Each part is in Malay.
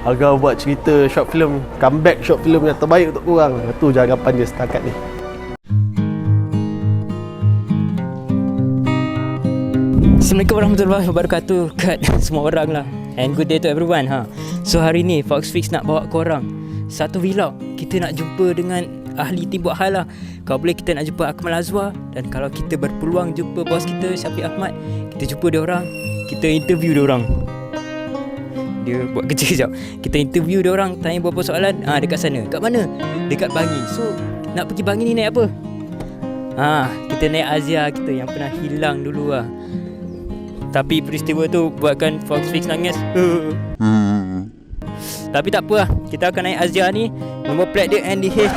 Agak buat cerita short film, comeback short film yang terbaik untuk korang. Itu je harapan dia setakat ni. Assalamualaikum warahmatullahi wabarakatuh kat semua orang lah. And good day to everyone So hari ni Fox Fix nak bawa korang satu vlog. Kita nak jumpa dengan ahli tim buat hal lah. Kalau boleh kita nak jumpa Akmal Azwar. Dan kalau kita berpeluang jumpa bos kita Syafiq Ahmad, kita jumpa dia orang, kita interview dia orang. Dia buat kerja sekejap. Kita interview dia orang, tanya beberapa soalan. Dekat sana. Kat mana? Dekat Bangi. So nak pergi Bangi ni naik apa? Kita naik Azia kita yang pernah hilang dulu lah. Tapi peristiwa tu buatkan Fox Fix nangis. Tapi tak apa lah, kita akan naik Azia ni. Nombor plate dia NDH.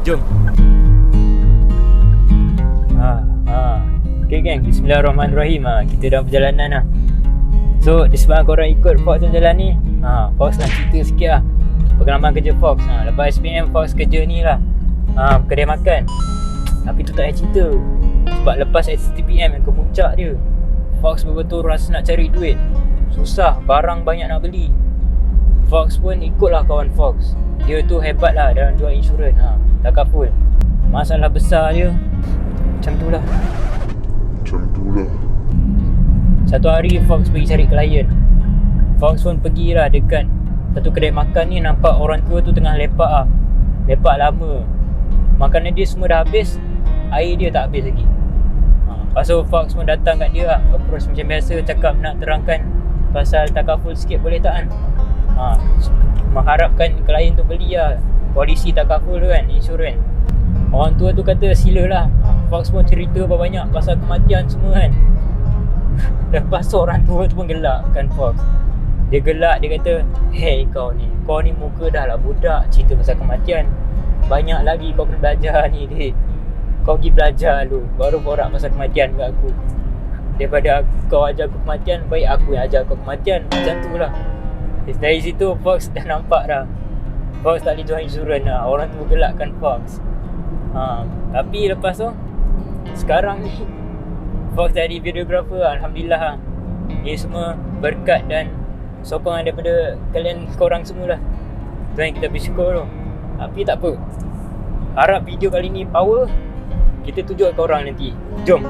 Jom. Okay geng, bismillahirrahmanirrahim. Kita dalam perjalanan lah. So disebabkan korang ikut Fox dalam jalan ni, Fox nak cerita sikit lah pengalaman kerja Fox. Lepas SPM Fox kerja ni lah, kedai makan. Tapi tu tak payah cerita. Sebab lepas STPM yang kemuncak dia, Fox betul-betul rasa nak cari duit. Susah, barang banyak nak beli. Fox pun ikutlah kawan Fox. Dia tu hebat lah dalam jual insurans, takaful. Masalah besar dia macam tu lah. Satu hari Fox pergi cari klien. Fox pun pergilah dekat satu kedai makan ni. Nampak orang tua tu tengah lepak lepak lama. Makanan dia semua dah habis, air dia tak habis lagi. Lepas tu Fox pun datang kat dia lah, approach macam biasa, cakap nak terangkan pasal takaful sikit boleh tak kan. Mengharapkan klien tu beli lah polisi takaful tu kan, insurans. Orang tua tu kata silalah. Fox pun cerita banyak pasal kematian semua kan. Lepas tu orang tua tu pun gelak kan Fox. Dia gelak, dia kata, hey kau ni muka dah lah budak, cerita pasal kematian. Banyak lagi kau kena belajar ni dik. Kau pergi belajar dulu, baru borak pasal kematian kat aku. Daripada kau ajar aku kematian, baik aku yang ajar kau kematian. Macam tu lah. Dari situ Fox dah nampak dah Fox tak boleh jual insurans lah. Orang tu gelakkan Fox. Tapi lepas tu, sekarang ni Fox jadi videographer, alhamdulillah lah. Ini semua berkat dan sokongan daripada kalian korang semua lah. Tu yang kita bersyukur tu. Tapi tak apa, harap video kali ni power. Kita tunjuk ke korang nanti. Jom.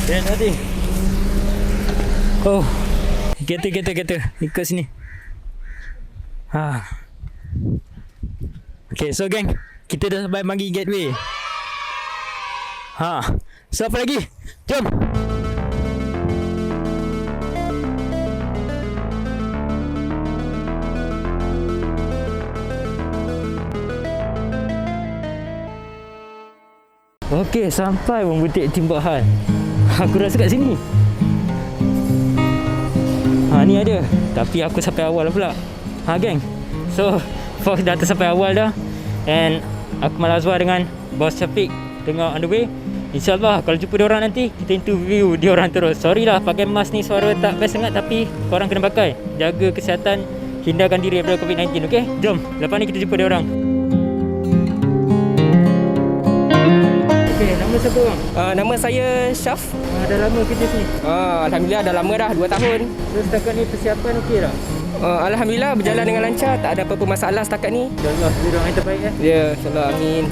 Dan tadi kereta ikut sini. Okay, so geng, kita dah sampai Bangi Gateway. So apa lagi? Jom. Okay, sampai pun butik tim buat hal. Aku rasa kat sini. Ni ada. Tapi aku sampai awal pula. Geng, so Fox dah sampai awal dah. And Akmal Azwar dengan bos Syafiq tengah on the way. InsyaAllah kalau jumpa diorang nanti, kita interview diorang terus. Sorry lah pakai mask ni suara tak best sangat, tapi korang kena pakai. Jaga kesihatan, hindarkan diri daripada COVID-19, okay? Jom, lepas ni kita jumpa diorang. Okay, nama siapa bang? Nama saya Syaf. Dah lama kerja sini? Alhamdulillah dah lama dah, 2 tahun. So setakat ni persiapan okey tak? Alhamdulillah berjalan dengan lancar, tak ada apa-apa masalah setakat ni. InsyaAllah, kita doakan yang terbaik ya. Ya, insyaAllah, amin.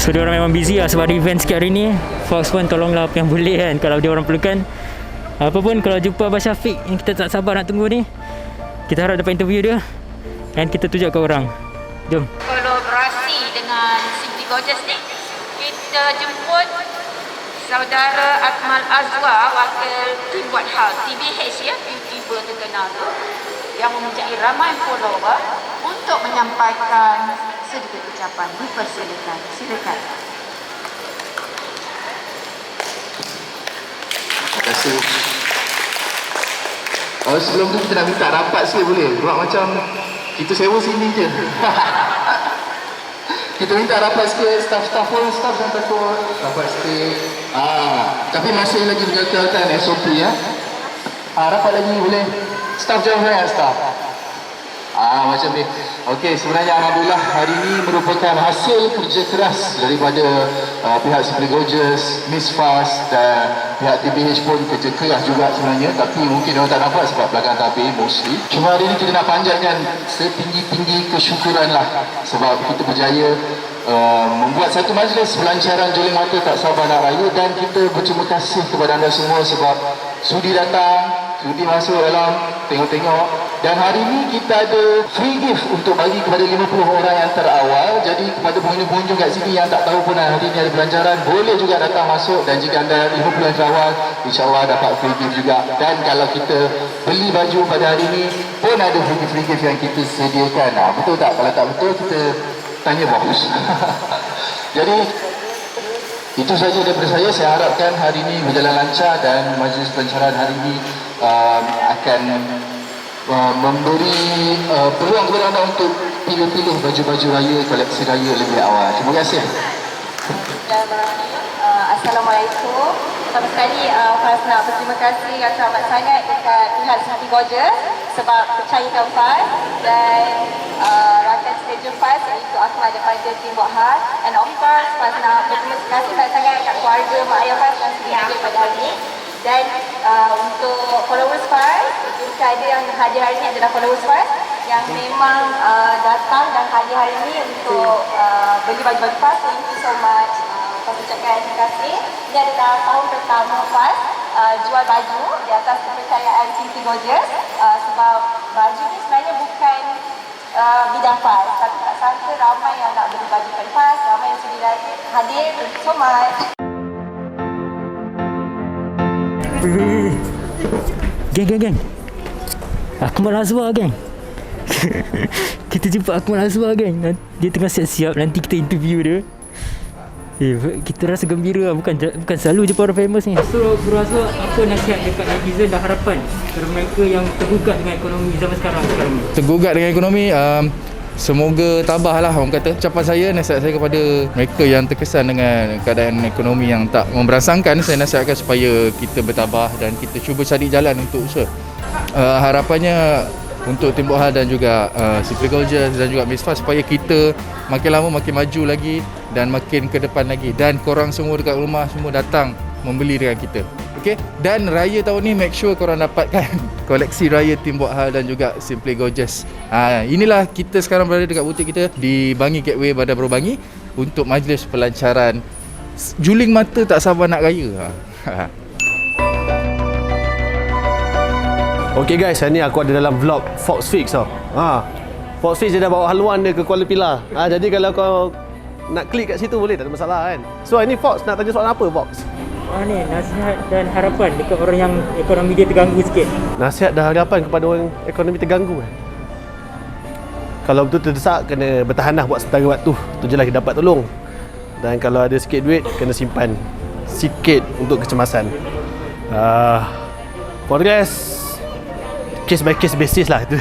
So dia orang memang busy lah sebab ada event sikit hari ni. Fox pun tolonglah apa yang boleh kan kalau dia orang perlukan. Apa pun kalau jumpa Abang Syafiq yang kita tak sabar nak tunggu ni, kita harap dapat interview dia. Dan kita tunjuk ke orang. Jom. Kolaborasi dengan Simply Gorgeous ni, kita jemput saudara Akmal Azwar, wakil tim buat hal TBH ya, YouTuber terkenal tu, yang mempunyai ramai follower, untuk menyampaikan sedikit ucapan. Dipersilakan. Silakan. Terima kasih. Sebelum tu kita nak minta rapat sikit boleh? Buat macam kita sewa sini je. Kita minta rapat sikit, staff pun, staff jangan takut. Rapat sikit. Tapi masih lagi menjagalkan SOP ya. Rapat lagi boleh. Staff jauh sangat staff. Macam ni. Okey, sebenarnya alhamdulillah hari ini merupakan hasil kerja keras daripada pihak Simply Gorgeous, Miss Fast dan pihak TBH pun kerja keras juga sebenarnya, tapi mungkin orang tak nampak sebab belakang tabir mostly. Cuma hari ini kita nak panjatkan setinggi-tinggi kesyukuran lah sebab kita berjaya membuat satu majlis pelancaran Juling Mata Tak Sabar Nak Raya, dan kita berterima kasih kepada anda semua sebab sudi datang, sudi masuk dalam tengok-tengok. Dan hari ini kita ada free gift untuk bagi kepada 50 orang yang terawal. Jadi kepada pengunjung-pengunjung kat sini yang tak tahu pun hari ini ada pelancaran, boleh juga datang masuk, dan jika anda 50 yang terawal, insyaAllah dapat free gift juga. Dan kalau kita beli baju pada hari ini pun ada free gift yang kita sediakan. Betul tak? Kalau tak betul kita tanya bos. Jadi itu saja daripada saya. Saya harapkan hari ini berjalan lancar dan majlis pelancaran hari ini akan memberi peluang kepada anda untuk pilih-pilih baju-baju raya, koleksi raya lebih awal. Terima kasih. Assalamualaikum. Pertama sekali, Faz nak berterima kasih rasa amat sangat dekat pihak Simply Gorgeous sebab percayakan Faz dan rakan schedule Faz iaitu Akmal daripada tim Buat Hal. And of course, Faz nak berterima kasih sangat kat keluarga mak ayah Faz yang sudi hadir pada hari ini. Dan untuk followers Faz, jika ada yang hadir hari ini adalah followers Faz yang memang datang dan hadir hari ini untuk beli baju-baju Faz. Thank you so much. Faz ucapkan terima kasih. Ini adalah tahun pertama Faz jual baju di atas kepercayaan Simply Gorgeous, sebab baju ni sebenarnya bukan bidang Faz, tapi tak sangka ramai yang nak beli baju pada Faz, ramai yang sudi hadir. Thank you so much. Geng. Akmal Azwar, geng. Kita jumpa Akmal Azwar, geng. Dia tengah siap-siap, nanti kita interview dia. Kita rasa gembira, bukan selalu je orang famous ni. So, Bro Azwar, apa nasihat dekat netizen dan harapan kepada mereka yang tergugat dengan ekonomi zaman sekarang ni? Tergugat dengan ekonomi, semoga tabahlah orang kata. Ucapan saya, nasihat saya kepada mereka yang terkesan dengan keadaan ekonomi yang tak memberansangkan, saya nasihatkan supaya kita bertabah dan kita cuba cari jalan untuk usaha. Harapannya untuk Tim Buat Hal dan juga Simply Gorgeous dan juga Miss Fast supaya kita makin lama makin maju lagi dan makin ke depan lagi, dan korang semua dekat rumah semua datang membeli dengan kita. Okey, dan raya tahun ni make sure korang dapatkan koleksi raya Tim Buat Hal dan juga Simply Gorgeous. Inilah kita sekarang berada dekat butik kita di Bangi Gateway Bandar Baru Bangi untuk majlis pelancaran Juling Mata Tak Sabar Nak Raya. Okay guys, hari ni aku ada dalam vlog Fox Fix tau. Fox Fix dia dah bawa haluan dia ke Kuala Pilah. Jadi kalau kau nak klik kat situ boleh, tak ada masalah kan. So hari ni Fox nak tanya soalan apa Fox? Ni nasihat dan harapan dekat orang yang ekonomi dia terganggu sikit. Nasihat dan harapan kepada orang ekonomi terganggu Kalau betul terdesak, kena bertahan lah buat sementara waktu. Tu je lah kita dapat tolong. Dan kalau ada sikit duit, kena simpan sikit untuk kecemasan. For the rest, case by case basis lah itu.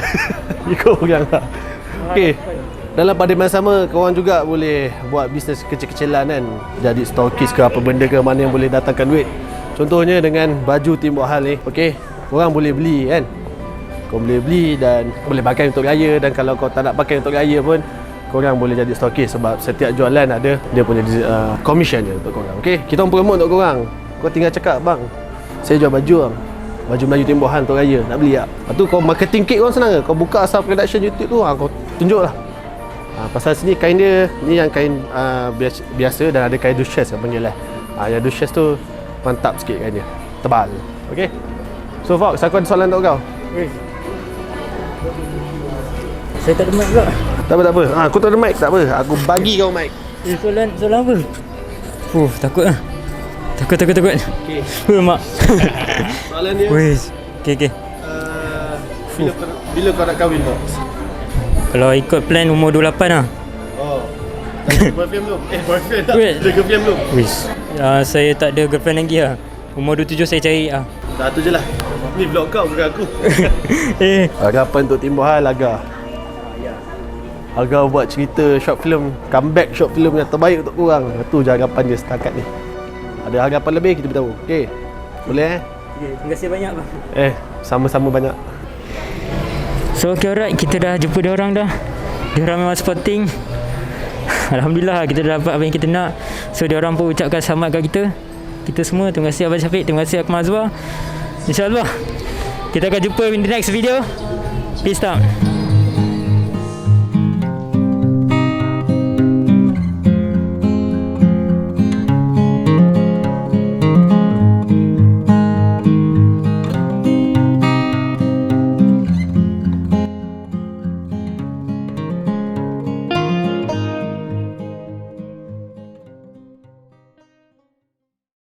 Ikut orang lah. Okay, dalam pada masa sama, korang juga boleh buat bisnes kecil-kecilan kan. Jadi stokis ke apa benda ke mana yang boleh datangkan duit. Contohnya dengan baju Tim Buat Hal ni. Okay, korang boleh beli kan. Korang boleh beli dan boleh pakai untuk raya. Dan kalau kau tak nak pakai untuk raya pun, korang boleh jadi stokis sebab setiap jualan ada dia punya commission je untuk korang. Okay, kita orang promote untuk korang. Kau tinggal cakap, bang, saya jual baju bang, baju Melayu Tim Buat Hal untuk raya, nak beli tak? Lepas tu kau marketing kit kau senang ke? Kau buka asal production YouTube tu, kau tunjuk lah. Pasal sini kain dia, ni yang kain biasa dan ada kain duchess yang panggil lah. Yang duchess tu mantap sikit kainnya, tebal. Okay, so Fox, aku ada soalan untuk kau. Saya tak ada mic pula. Tak apa. Aku tak ada mic, tak apa. Aku bagi kau mic. Soalan apa? Takut lah. Takut. Okey. Mak. Soalan dia. Wes. Okey. Bila kau nak kahwin, Box? Kalau ikut plan umur 28 lah. Oh. Boyfriend belum? Boyfriend tak? Wait. Ada girlfriend belum? Wes. Saya tak ada girlfriend lagi lah. Umur 27 saya cari ah. Dah tu je lah. Ni vlog kau bukan aku. Eh. Harapan untuk Timbuh Hal Aga. Aga buat cerita short film, comeback short film yang terbaik untuk korang. Itu je harapan dia setakat ni. Ada harapan lebih kita beritahu. Okey. Boleh Terima kasih banyak bang. Sama-sama banyak. So okay, alright, kita dah jumpa dia orang dah. Dia orang memang sporting. Alhamdulillah kita dah dapat apa yang kita nak. So dia orang pun ucapkan selamat kat kita. Kita semua, terima kasih Abang Syafiq, terima kasih Akmal Azwar. InsyaAllah kita akan jumpa in the next video. Peace out.